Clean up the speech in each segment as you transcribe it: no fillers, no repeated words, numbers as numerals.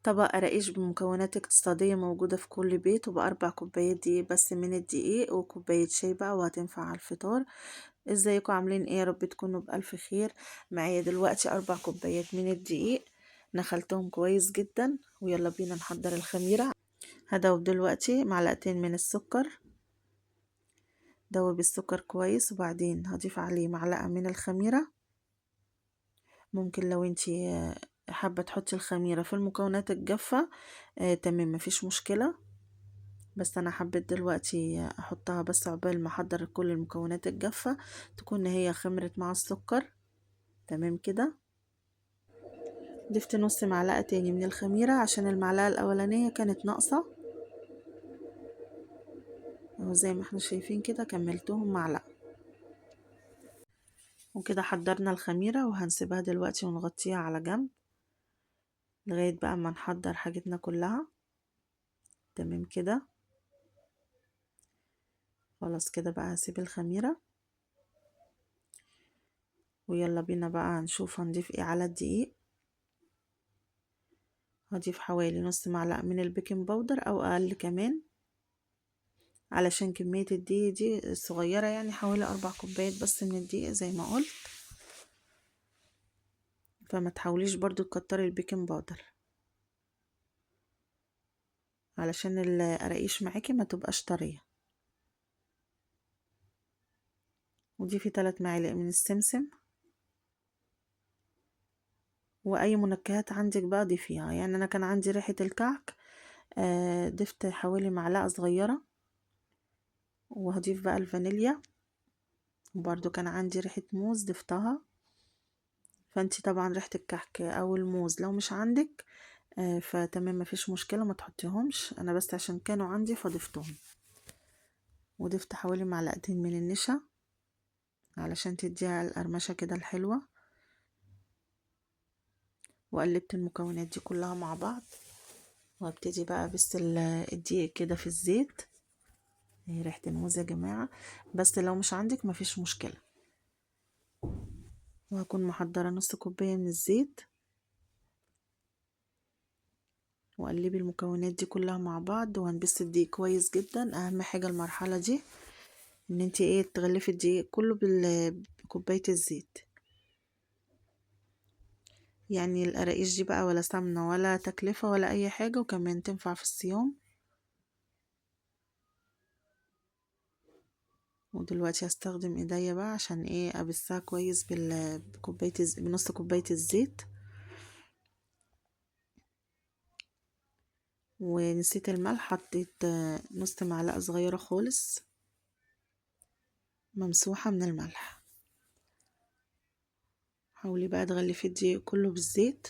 طبق قراقيش بمكونات اقتصادية موجودة في كل بيت، وب4 كوبايات دقيق بس من الدقيق، وكوباية شاي بقى، وهتنفع على الفطار. ازيكم عاملين ايه؟ يا رب تكونوا بألف خير. معايا دلوقتي 4 كوبايات من الدقيق، نخلتهم كويس جدا، ويلا بينا نحضر الخميرة. هدوب دلوقتي معلقتين من السكر، دوب السكر كويس، وبعدين هضيف عليه معلقة من الخميرة. ممكن لو انتي حابة تحطي الخميرة في المكونات الجافة تمام، مفيش مشكلة، بس انا حبيت دلوقتي احطها بس عقبال ما احضر كل المكونات الجافة تكون هي خمرت مع السكر. تمام كده. ضفت نص معلقة تاني من الخميرة عشان المعلقة الاولانية كانت ناقصة، وزي ما احنا شايفين كده كملتهم معلقة. وكده حضرنا الخميرة، وهنسيبها دلوقتي ونغطيها على جنب لغاية بقى ما نحضر حاجتنا كلها. تمام كده. خلاص كده بقى هسيب الخميرة، ويلا بينا بقى نشوف هنضيف ايه على الدقيق. هضيف حوالي نص معلقة من البيكنج باودر او اقل كمان، علشان كمية الدقيق دي صغيرة، يعني حوالي 4 كوبايات بس من الدقيق زي ما قلت، فما تحاوليش برضو تكتري البيكنج باودر علشان القراقيش معاكي ما تبقاش طرية. وضيفي 3 معالق من السمسم، واي منكهات عندك بقى ضيفيها. يعني انا كان عندي ريحة الكعك ضفت حوالي معلقة صغيرة، وهضيف بقى الفانيليا، وبرضو كان عندي ريحة موز ضفتها. فانتي طبعا ريحة الكحك او الموز لو مش عندك فتمام، مفيش مشكلة، ما تحطيهمش، انا بس عشان كانوا عندي فضفتهم. وضفت حوالي معلقتين من النشا علشان تديها القرمشة كده الحلوة. وقلبت المكونات دي كلها مع بعض، وابتدي بقى بس الدقيق كده في الزيت. هي ريحة الموز يا جماعة، بس لو مش عندك مفيش مشكلة. وهكون محضرة نص كوباية من الزيت، وقلبي المكونات دي كلها مع بعض، وهنبس الدقيق كويس جدا. اهم حاجة المرحلة دي ان انتي ايه تغلفي الدقيق كله بكوباية الزيت. يعني القراقيش دي بقى ولا سمنة ولا تكلفة ولا اي حاجة، وكمان تنفع في الصيام. ودلوقتي هستخدم ايديا بقى عشان ايه ابسها كويس بنص كوباية الزيت. ونسيت الملح، حطيت نص معلقة صغيرة خالص ممسوحة من الملح. حاولي بقى تغلفي الدقيق كله بالزيت.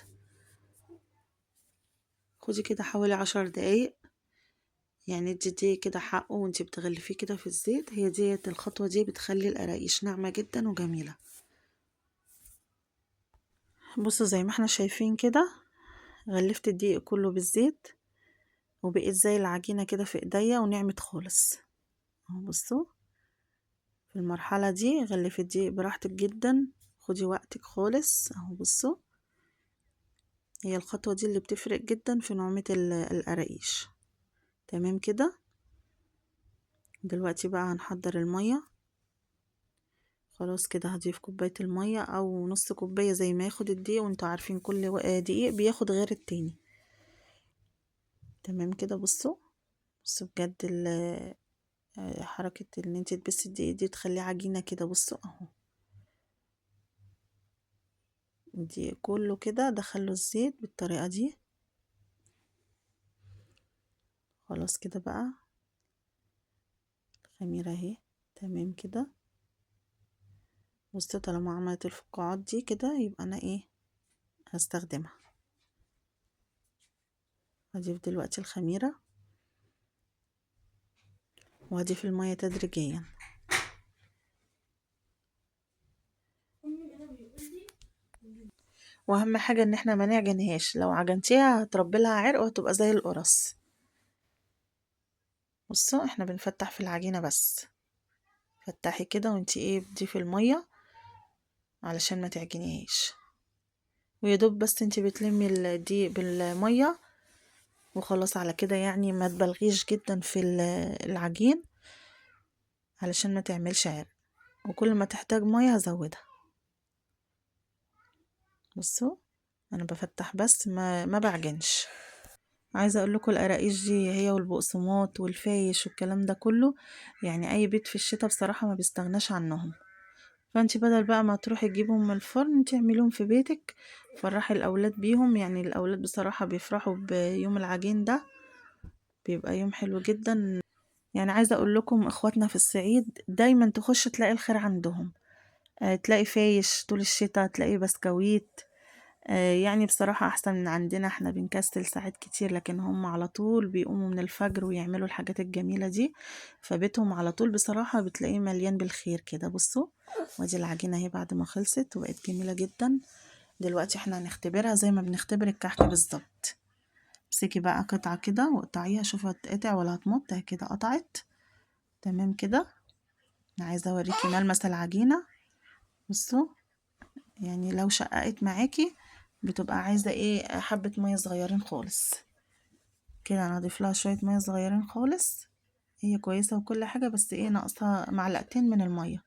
خدي كده حوالي 10 دقايق، يعني ادي الدقيق كده حقه وانتي بتغلفيه كده في الزيت. هي ديت الخطوة دي بتخلي القراقيش ناعمة جدا وجميلة. بصوا زي ما احنا شايفين كده، غلفت الدقيق كله بالزيت، وبقيت زي العجينة كده في ايديا ونعمت خالص اهو. بصوا في المرحلة دي غلفي الدقيق براحتك جدا، خدي وقتك خالص اهو. بصوا هي الخطوة دي اللي بتفرق جدا في نعومة القراقيش. تمام كده. دلوقتي بقى هنحضر المية. خلاص كده هضيف كوباية المية او نص كوباية زي ما ياخد الدقيق، وانتوا عارفين كل دقيق بياخد غير التاني. تمام كده. بصوا بجد حركة ان انت تبسي الدقيق دي تخليه عجينة كده. بصوا اهو الدقيق كله كده دخله الزيت بالطريقة دي. خلاص كده بقى الخميرة اهي تمام كده. بصوا طالما عملت الفقاعات دي كده يبقى انا ايه هستخدمها. هضيف دلوقتي الخميرة، وهضيف المية تدريجيا. واهم حاجة ان احنا ما نعجنهاش، لو عجنتيها هتربي لها عرق وهتبقى زي القرص. بصوا احنا بنفتح في العجينة بس، فتحي كده وانتي ايه بتضيفي المية علشان ما تعجنيهاش، ويدوب بس انتي بتلمي الدقيق بالمية وخلاص على كده. يعني ما تبالغيش جدا في العجين علشان ما تعملش عرق، وكل ما تحتاج مية هزودها. بصوا انا بفتح بس ما بعجنش. عايزه اقول لكم القراقيش دي هي والبقسماط والفايش والكلام ده كله، يعني اي بيت في الشتاء بصراحه ما بيستغناش عنهم. فانتي بدل بقى ما تروحي تجيبهم من الفرن تعمليهم في بيتك، فرحي الاولاد بيهم. يعني الاولاد بصراحه بيفرحوا بيوم العجين ده، بيبقى يوم حلو جدا. يعني عايزه اقول لكم اخواتنا في الصعيد دايما تخش تلاقي الخير عندهم. تلاقي فايش طول الشتاء، تلاقي بسكويت. يعني بصراحة أحسن من عندنا، احنا بنكسل ساعات كتير، لكن هم على طول بيقوموا من الفجر ويعملوا الحاجات الجميلة دي. فبيتهم على طول بصراحة بتلاقيه مليان بالخير كده. بصوا وادي العجينة اهي بعد ما خلصت وبقت جميلة جدا. دلوقتي احنا هنختبرها زي ما بنختبر الكحك بالظبط. امسكي بقى قطعة كده وقطعيها، شوفي هتقطع ولا هتمط. اهي كده قطعت تمام كده. أنا عايزة اوريكي ملمس العجينة. بصوا يعني لو شققت معاكي بتبقى عايزة ايه، حبة مية صغيرين خالص كده. انا اضيف لها شوية مية صغيرين خالص. هي كويسة وكل حاجة، بس ايه ناقصها معلقتين من المية.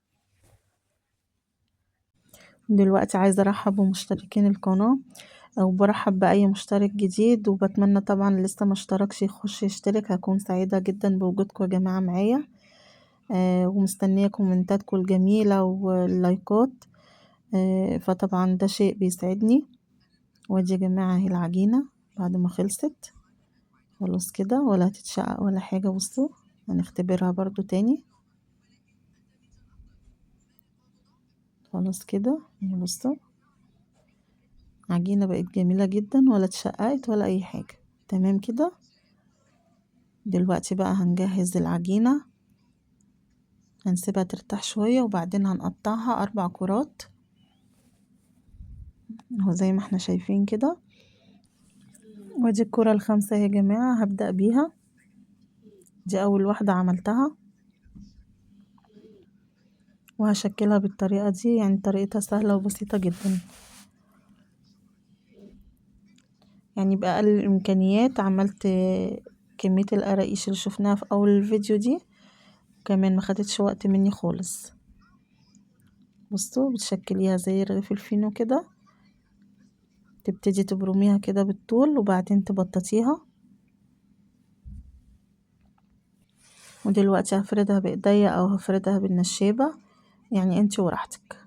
دلوقتي عايزة ارحب بمشتركين القناة، او برحب باي مشترك جديد، وبتمنى طبعا اللي لسه ما اشتركش يخش يشترك. هكون سعيدة جدا بوجودكم يا جماعة معايا. ومستنية كومنتاتكم الجميلة واللايكات. فطبعا ده شيء بيسعدني. وادي يا جماعة اهي العجينة بعد ما خلصت خلاص كده، ولا هتتشقق ولا حاجة. بصوا هنختبرها برضو تاني. خلاص كده اهي بصوا عجينة بقت جميلة جدا، ولا اتشققت ولا اي حاجة. تمام كده. دلوقتي بقى هنجهز العجينة، هنسيبها ترتاح شوية وبعدين هنقطعها 4 كرات اهو زي ما احنا شايفين كده. ودي الكرة ال5 يا جماعة هبدأ بيها. دي اول واحدة عملتها، وهشكلها بالطريقة دي. يعني طريقتها سهلة وبسيطة جدا. يعني بأقل الإمكانيات عملت كمية القراقيش اللي شفناها في أول الفيديو دي، كمان ما خدتش وقت مني خالص. بصوا بتشكليها زي رغيف الفينو كده، تبتدي تبرميها كده بالطول وبعدين تبططيها. ودلوقتي هفردها بإيديا أو هفردها بالنشابة، يعني انتي وراحتك.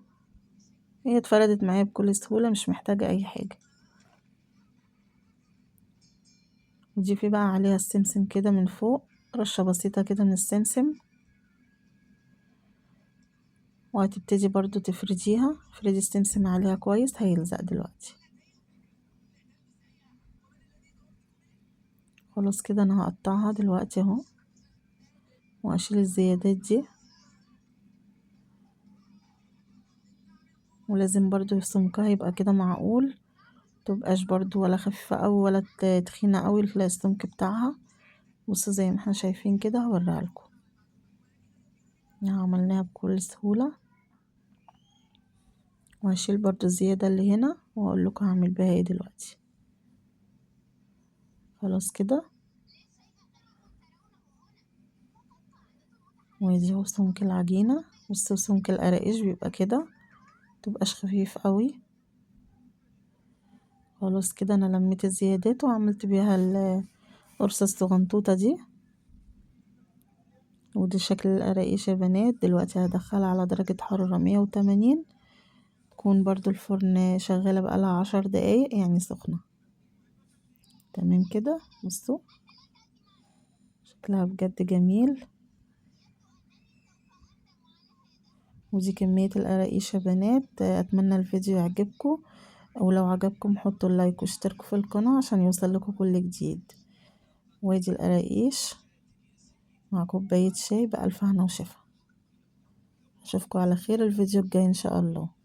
هي اتفردت معايا بكل سهولة، مش محتاجة أي حاجة. وضيفي بقى عليها السمسم كده من فوق، رشة بسيطة كده من السمسم. وهتبتدي برضو تفرديها، افردي السمسم عليها كويس هيلزق دلوقتي. خلاص كده انا هقطعها دلوقتي اهو، واشيل الزيادات دي. ولازم برضو سمكها يبقى كده معقول، متبقاش برضو ولا خفيفة اوي ولا تخينة اوي السمك بتاعها. بصوا زي ما احنا شايفين كده هوريها لكم. عملناها بكل سهولة. وهشيل برضو الزيادة اللي هنا واقول لكم هعمل بيها ايه دلوقتي. خلاص كده. وادي اهو سمك العجينة. بصوا سمك القراقيش بيبقى كده، متبقاش خفيف اوي. خلاص كده انا لميت الزيادات وعملت بيها القرصة الصغنطوطة دي. ودي شكل القراقيش يا بنات. دلوقتي هدخلها على درجة حرارة 180، تكون برضو الفرن شغالة بقالها 10 دقايق يعني سخنة. تمام كده. بصوا شكلها بجد جميل. ودي كمية القراقيش يا بنات. اتمنى الفيديو يعجبكم، ولو عجبكم حطوا اللايك واشتركوا في القناة عشان يوصل لكم كل جديد. وادي القراقيش مع كوباية شاي بألف هنا وشفا. اشوفكم على خير الفيديو الجاي ان شاء الله.